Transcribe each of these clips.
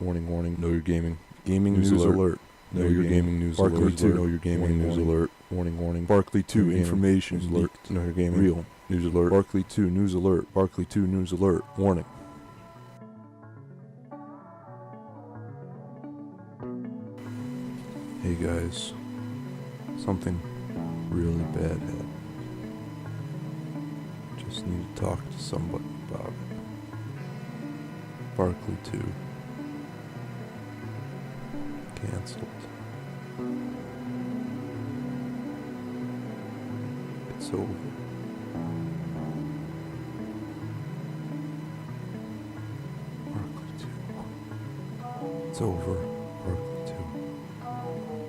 Warning, warning. Know your gaming. Gaming news alert. Know your gaming news alert. Barkley 2. Know your gaming news alert. Warning, warning. Barkley 2. Information alert. Know your gaming. Real news alert. Barkley 2 news alert. Barkley 2 news alert. Warning. Hey guys. Something really bad happened. Just need to talk to somebody about it. Barkley 2 cancelled. It's over. Barkley 2. It's over. Barkley 2.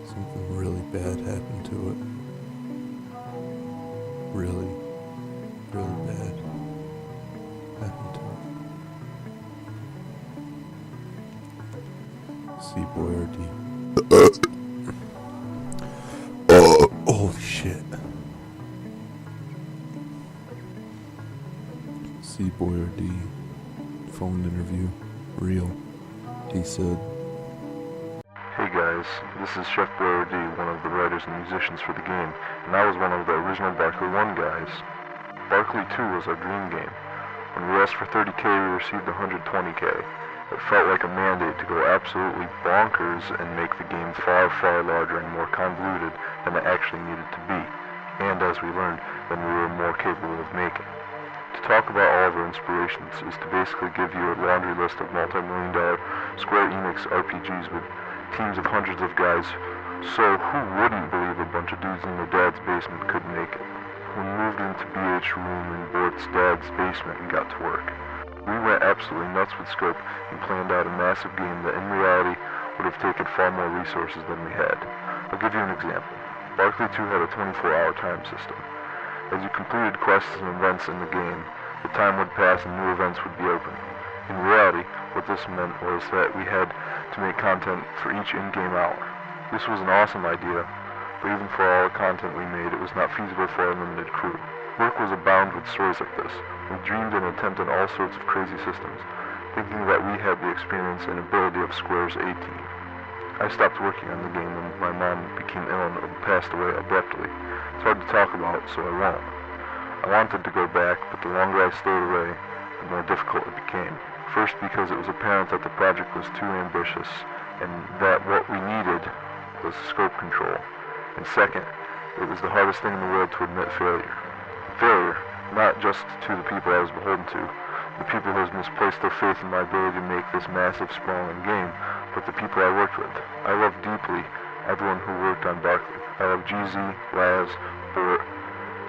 Something really bad happened to it. Really bad happened to it. Cboyardee. Holy shit. Cboyardee phone interview. Real. He said, "Hey guys, this is Chef Cboyardee, one of the writers and musicians for the game, and I was one of the original Barkley 1 guys. Barkley 2 was our dream game. When we asked for 30K, we received 120K. It felt like a mandate to go absolutely bonkers and make the game far, far larger and more convoluted than it actually needed to be, and as we learned, than we were more capable of making. To talk about all of our inspirations is to basically give you a laundry list of multi-million-dollar Square Enix RPGs with teams of hundreds of guys, so who wouldn't believe a bunch of dudes in their dad's basement could make it? We moved into BH room in Bort's dad's basement and got to work. We went absolutely nuts with scope and planned out a massive game that in reality would have taken far more resources than we had. I'll give you an example. Barkley 2 had a 24-hour time system. As you completed quests and events in the game, the time would pass and new events would be open. In reality, what this meant was that we had to make content for each in-game hour. This was an awesome idea, but even for all the content we made, it was not feasible for our limited crew. Work was abound with stories like this. We dreamed and attempted all sorts of crazy systems, thinking that we had the experience and ability of Square's A-team. I stopped working on the game when my mom became ill and passed away abruptly. It's hard to talk about, so I won't. I wanted to go back, but the longer I stayed away, the more difficult it became. First, because it was apparent that the project was too ambitious, and that what we needed was scope control. And second, it was the hardest thing in the world to admit failure. Failure, not just to the people I was beholden to, the people who have misplaced their faith in my ability to make this massive, sprawling game, but the people I worked with. I love deeply everyone who worked on Barkley. I love GZ, Laz, Bort,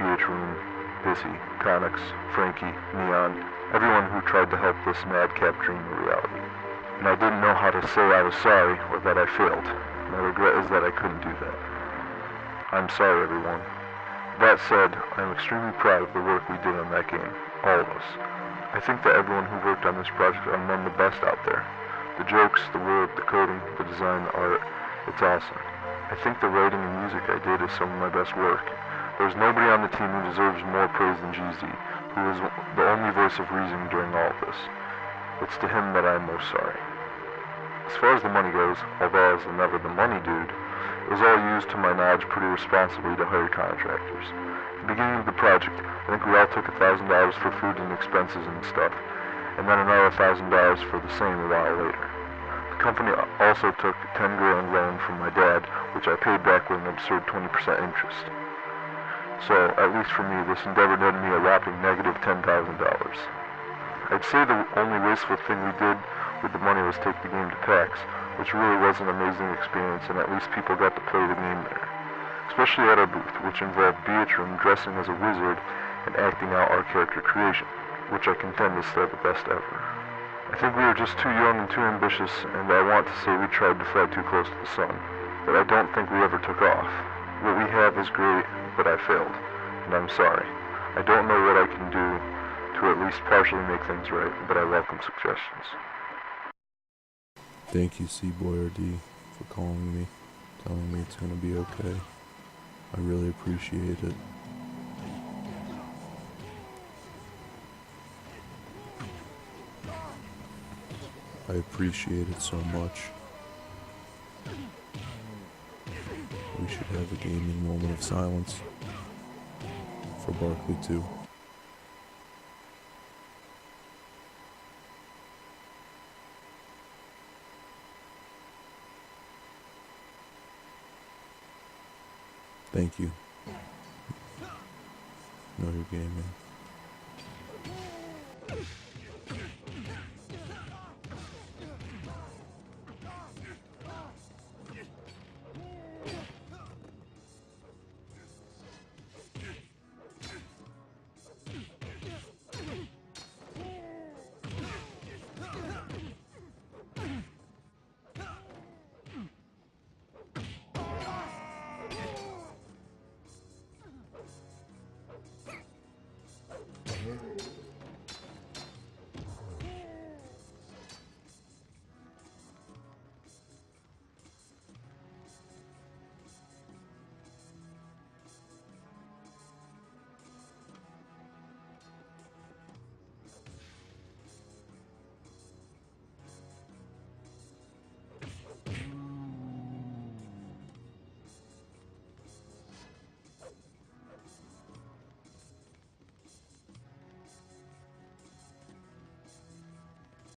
BH Room, Bissy, Conix, Frankie, Neon, everyone who tried to help this madcap dream a reality. And I didn't know how to say I was sorry or that I failed. My regret is that I couldn't do that. I'm sorry, everyone. That said, I am extremely proud of the work we did on that game, all of us. I think that everyone who worked on this project are among the best out there. The jokes, the world, the coding, the design, the art, it's awesome. I think the writing and music I did is some of my best work. There's nobody on the team who deserves more praise than GZ, who was the only voice of reason during all of this. It's to him that I am most sorry. As far as the money goes, although I was never the money dude, it was all used to my knowledge pretty responsibly to hire contractors. At the beginning of the project, I think we all took $1,000 for food and expenses and stuff, and then another $1,000 for the same a while later. The company also took a $10,000 loan from my dad, which I paid back with an absurd 20% interest. So, at least for me, this endeavor netted me a whopping negative $10,000. I'd say the only wasteful thing we did with the money was take the game to PAX, which really was an amazing experience, and at least people got to play the game there. Especially at our booth, which involved BH Room dressing as a wizard and acting out our character creation, which I contend is still the best ever. I think we were just too young and too ambitious, and I want to say we tried to fly too close to the sun, but I don't think we ever took off. What we have is great, but I failed, and I'm sorry. I don't know what I can do to at least partially make things right, but I welcome suggestions. thank you Cboyardee for calling me, telling me it's gonna be okay. I really appreciate it. I appreciate it so much. We should have a gaming moment of silence for Barkley 2. Thank you. Know your gaming.